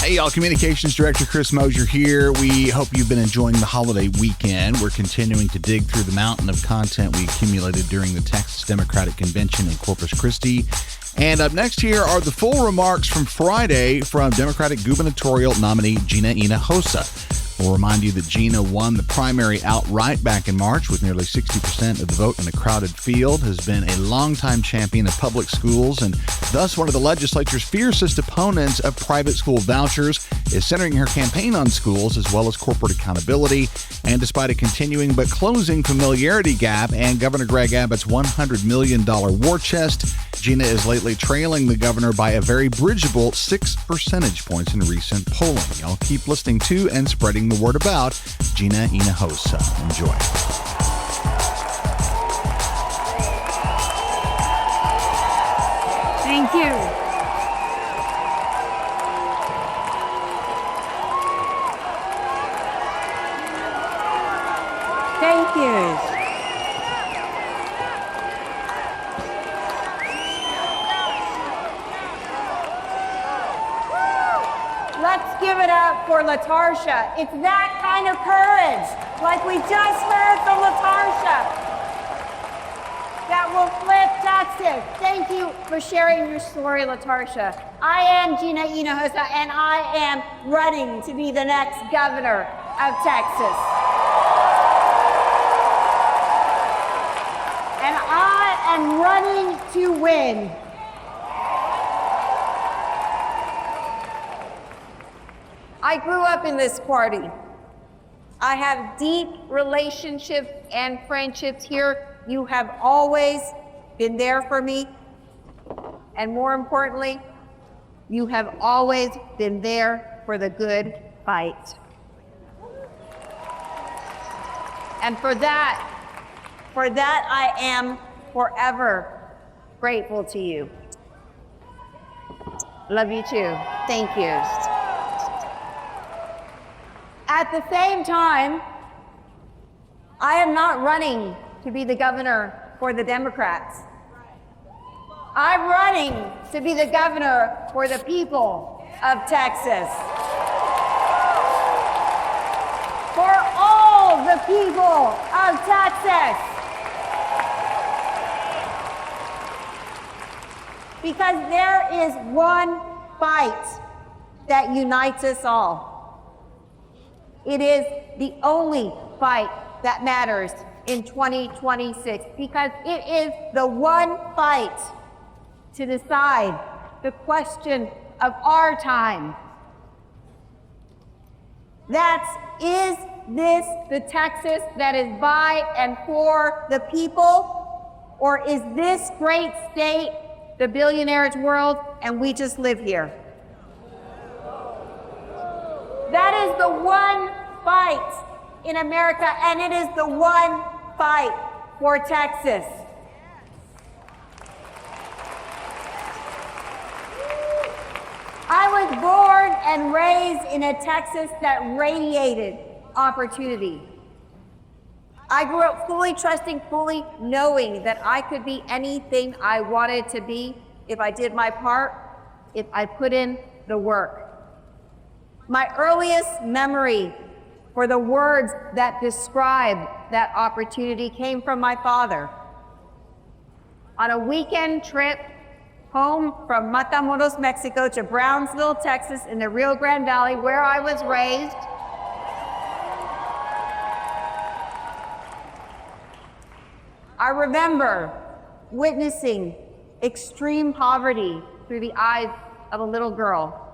Hey y'all, Communications Director Chris Mosier here. We hope you've been enjoying the holiday weekend. We're continuing to dig through the mountain of content we accumulated during the Texas Democratic Convention in Corpus Christi. And up next here are the full remarks from Friday from Democratic gubernatorial nominee Gina Hinojosa. We'll remind you that Gina won the primary outright back in March with nearly 60% of the vote in a crowded field, has been a longtime champion of public schools and thus one of the legislature's fiercest opponents of private school vouchers, is centering her campaign on schools as well as corporate accountability. And despite a continuing but closing familiarity gap and Governor Greg Abbott's $100 million war chest, Gina is lately trailing the governor by a very bridgeable 6 percentage points in recent polling. Y'all keep listening to and spreading the word about Gina Hinojosa. Enjoy. Thank you. Thank you. Let's give it up for LaTarsha. It's that kind of courage, like we just heard from LaTarsha, that will flip Texas. Thank you for sharing your story, LaTarsha. I am Gina Hinojosa, and I am running to be the next governor of Texas. And I am running to win. I grew up in this party. I have deep relationships and friendships here. You have always been there for me. And more importantly, you have always been there for the good fight. And for that I am forever grateful to you. Love you too. Thank you. At the same time, I am not running to be the governor for the Democrats. I'm running to be the governor for the people of Texas. For all the people of Texas. Because there is one fight that unites us all. It is the only fight that matters in 2026 because it is the one fight to decide the question of our time. That's, is this the Texas that is by and for the people, or is this great state the billionaire's world and we just live here? That is the one fight in America, and it is the one fight for Texas. I was born and raised in a Texas that radiated opportunity. I grew up fully trusting, fully knowing that I could be anything I wanted to be if I did my part, if I put in the work. My earliest memory for the words that describe that opportunity came from my father. On a weekend trip home from Matamoros, Mexico to Brownsville, Texas in the Rio Grande Valley where I was raised, I remember witnessing extreme poverty through the eyes of a little girl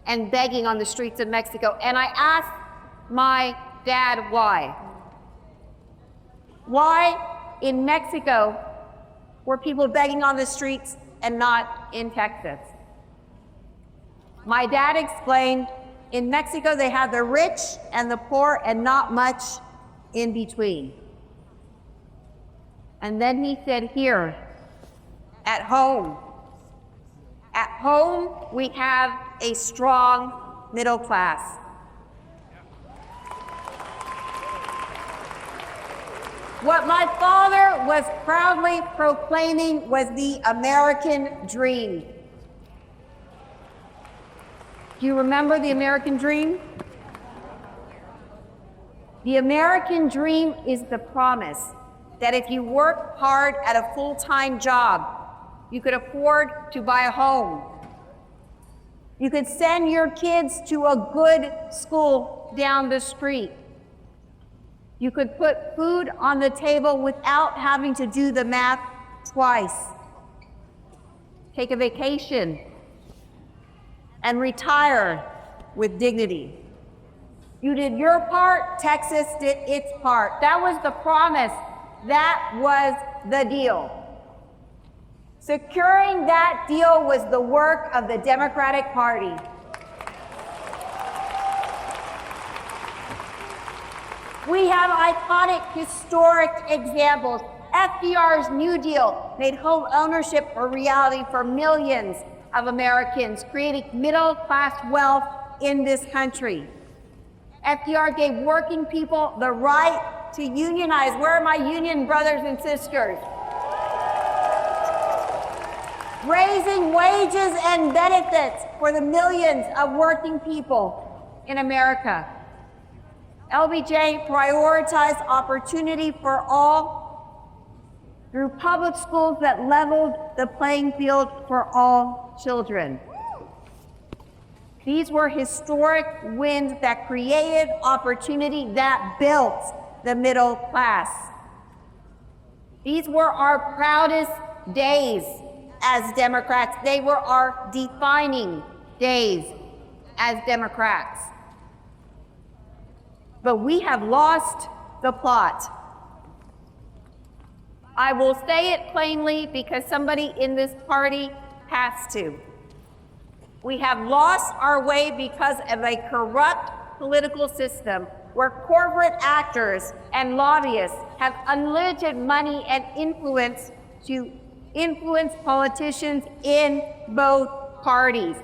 and begging on the streets of Mexico. And I asked my dad why. Why in Mexico were people begging on the streets and not in Texas? My dad explained, in Mexico they have the rich and the poor and not much in between. And then he said, here, at home we have a strong middle class. What my father was proudly proclaiming was the American dream. Do you remember the American dream? The American dream is the promise that if you work hard at a full-time job, you could afford to buy a home. You could send your kids to a good school down the street. You could put food on the table without having to do the math twice. Take a vacation and retire with dignity. You did your part, Texas did its part. That was the promise. That was the deal. Securing that deal was the work of the Democratic Party. We have iconic, historic examples. FDR's New Deal made home ownership a reality for millions of Americans, creating middle-class wealth in this country. FDR gave working people the right to unionize. Where are my union brothers and sisters? Raising wages and benefits for the millions of working people in America. LBJ prioritized opportunity for all through public schools that leveled the playing field for all children. These were historic wins that created opportunity, that built the middle class. These were our proudest days as Democrats. They were our defining days as Democrats. But we have lost the plot. I will say it plainly because somebody in this party has to. We have lost our way because of a corrupt political system where corporate actors and lobbyists have unlimited money and influence to influence politicians in both parties.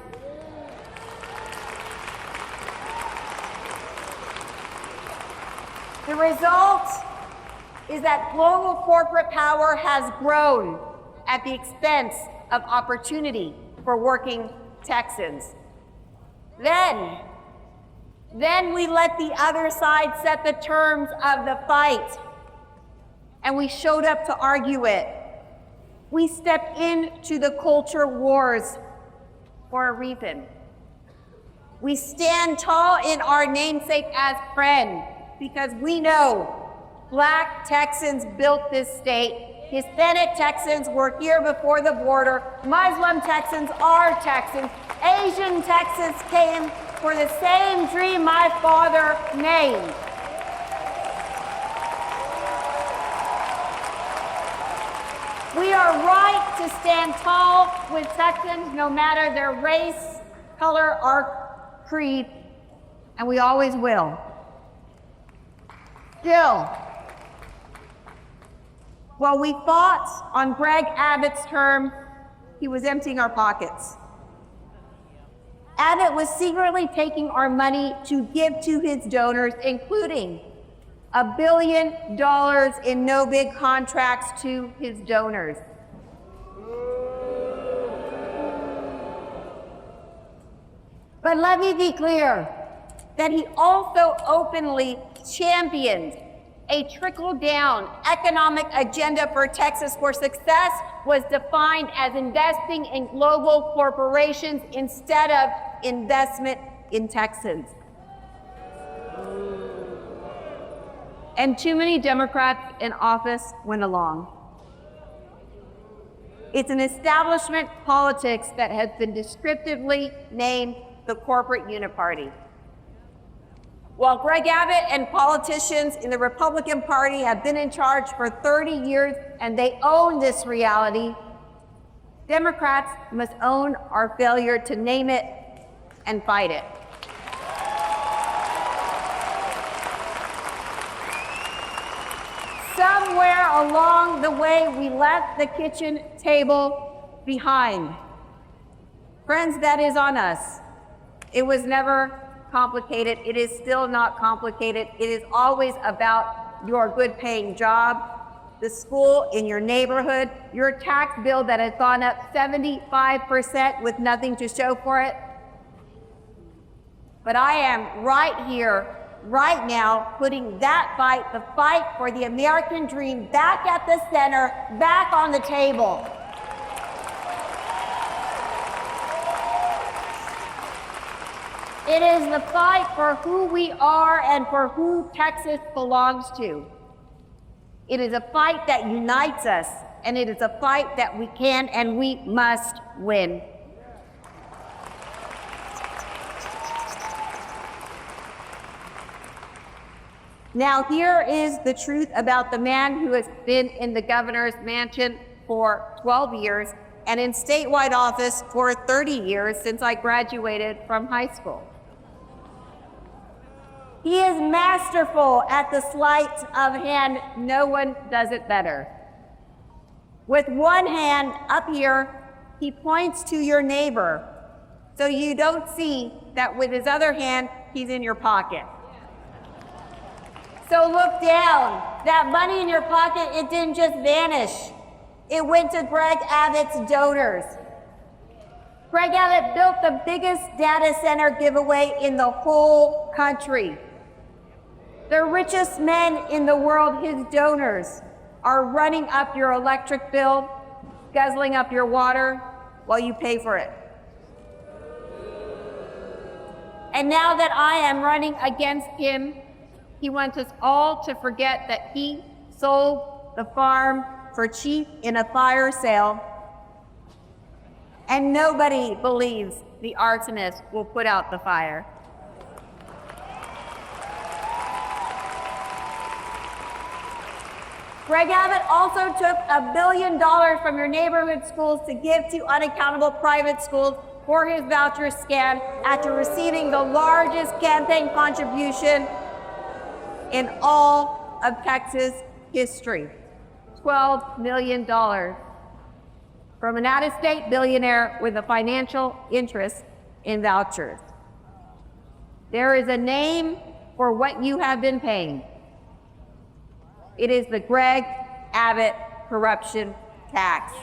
The result is that global corporate power has grown at the expense of opportunity for working Texans. Then we let the other side set the terms of the fight, and we showed up to argue it. We stepped into the culture wars for a reason. We stand tall in our namesake as friend because we know Black Texans built this state. Hispanic Texans were here before the border. Muslim Texans are Texans. Asian Texans came for the same dream my father named. We are right to stand tall with Texans no matter their race, color, or creed, and we always will. Still, while we fought on Greg Abbott's term, he was emptying our pockets. Abbott was secretly taking our money to give to his donors, including $1 billion in no-bid contracts to his donors. But let me be clear that he also openly championed a trickle-down economic agenda for Texas where success was defined as investing in global corporations instead of investment in Texans. And too many Democrats in office went along. It's an establishment politics that has been descriptively named the corporate uniparty. While Greg Abbott and politicians in the Republican Party have been in charge for 30 years and they own this reality, Democrats must own our failure to name it and fight it. Somewhere along the way, we left the kitchen table behind. Friends, that is on us. It was never complicated. It is still not complicated. It is always about your good-paying job, the school in your neighborhood, your tax bill that has gone up 75% with nothing to show for it. But I am right here, right now, putting that fight, the fight for the American dream, back at the center, back on the table. It is the fight for who we are and for who Texas belongs to. It is a fight that unites us, and it is a fight that we can and we must win. Now, here is the truth about the man who has been in the governor's mansion for 12 years and in statewide office for 30 years since I graduated from high school. He is masterful at the sleight of hand. No one does it better. With one hand up here, he points to your neighbor, so you don't see that with his other hand, he's in your pocket. So look down. That money in your pocket, it didn't just vanish. It went to Greg Abbott's donors. Greg Abbott built the biggest data center giveaway in the whole country. The richest men in the world, his donors, are running up your electric bill, guzzling up your water while you pay for it. And now that I am running against him, he wants us all to forget that he sold the farm for cheap in a fire sale, and nobody believes the arsonist will put out the fire. Greg Abbott also took $1 billion from your neighborhood schools to give to unaccountable private schools for his voucher scam after receiving the largest campaign contribution in all of Texas history, $12 million from an out-of-state billionaire with a financial interest in vouchers. There is a name for what you have been paying. It is the Greg Abbott corruption tax.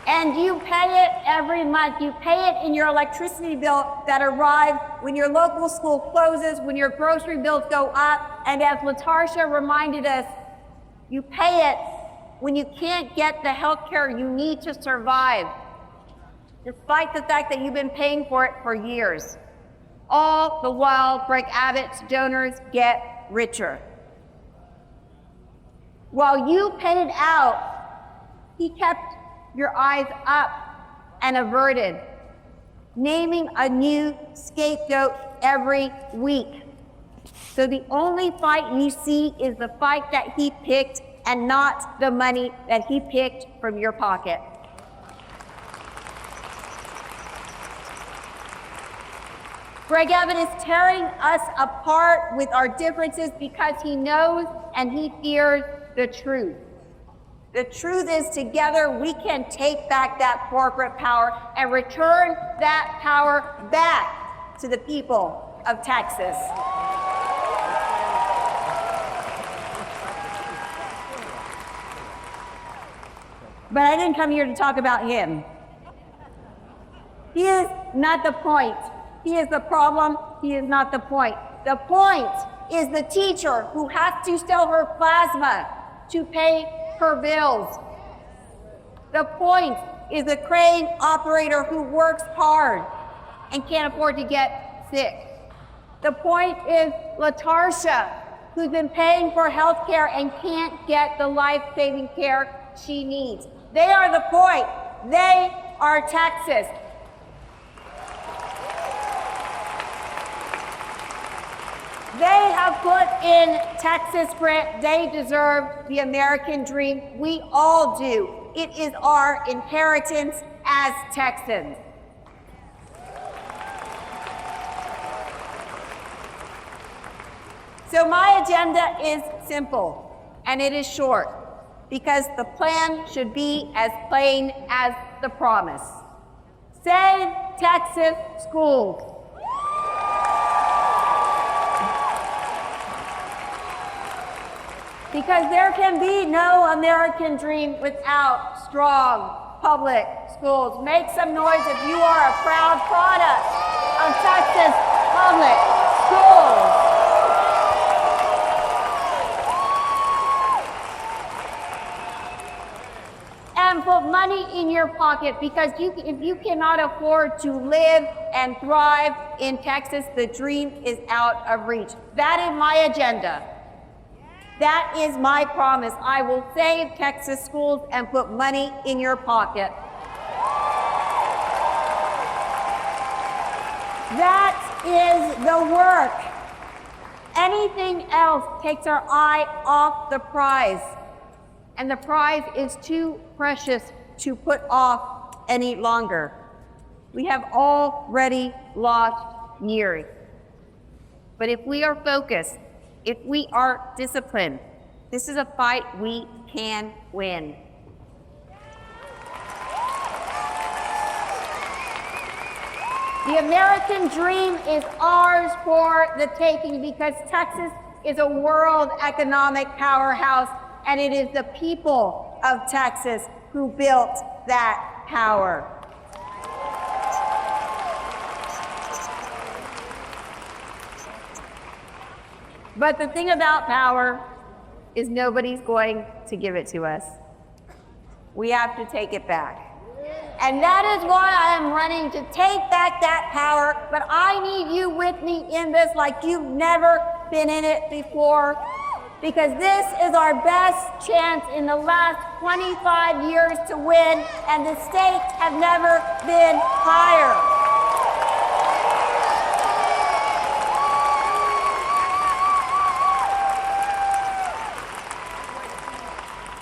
And you pay it every month. You pay it in your electricity bill that arrives when your local school closes, when your grocery bills go up, and as LaTarsha reminded us, you pay it when you can't get the health care you need to survive, despite the fact that you've been paying for it for years. All the while, Greg Abbott's donors get richer. While you paid it out, he kept your eyes up and averted, naming a new scapegoat every week. So the only fight you see is the fight that he picked and not the money that he picked from your pocket. Greg Abbott is tearing us apart with our differences because he knows and he fears the truth. The truth is, together we can take back that corporate power and return that power back to the people of Texas. But I didn't come here to talk about him. He is not the point. He is the problem. He is not the point. The point is the teacher who has to sell her plasma to pay her bills. The point is the crane operator who works hard and can't afford to get sick. The point is LaTarsha, who's been paying for health care and can't get the life-saving care she needs. They are the point. They are Texas. They have put in Texas grit. They deserve the American dream. We all do. It is our inheritance as Texans. So my agenda is simple, and it is short, because the plan should be as plain as the promise. Save Texas schools. Because there can be no American dream without strong, public schools. Make some noise if you are a proud product of Texas public schools. And put money in your pocket, because if you cannot afford to live and thrive in Texas, the dream is out of reach. That is my agenda. That is my promise. I will save Texas schools and put money in your pocket. That is the work. Anything else takes our eye off the prize. And the prize is too precious to put off any longer. We have already lost years. But if we are focused, if we are disciplined, this is a fight we can win. The American dream is ours for the taking, because Texas is a world economic powerhouse, and it is the people of Texas who built that power. But the thing about power is nobody's going to give it to us. We have to take it back. And that is why I am running to take back that power, but I need you with me in this like you've never been in it before, because this is our best chance in the last 25 years to win, and the stakes have never been higher.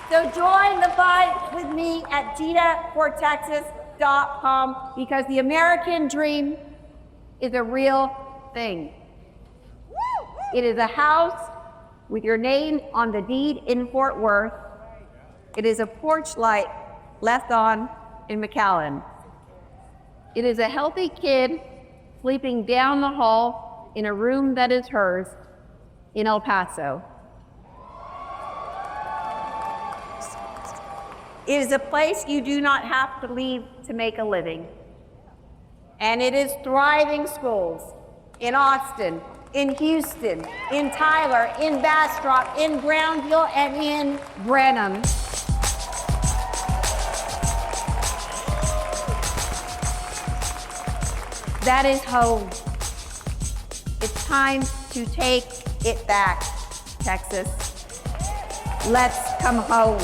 So join the fight with me at GinaForTexas.com, because the American dream is a real thing. It is a house with your name on the deed in Fort Worth. It is a porch light left on in McAllen. It is a healthy kid sleeping down the hall in a room that is hers in El Paso. It is a place you do not have to leave to make a living. And it is thriving schools in Austin, in Houston, in Tyler, in Bastrop, in Brownsville, and in Brenham. That is home. It's time to take it back, Texas. Let's come home.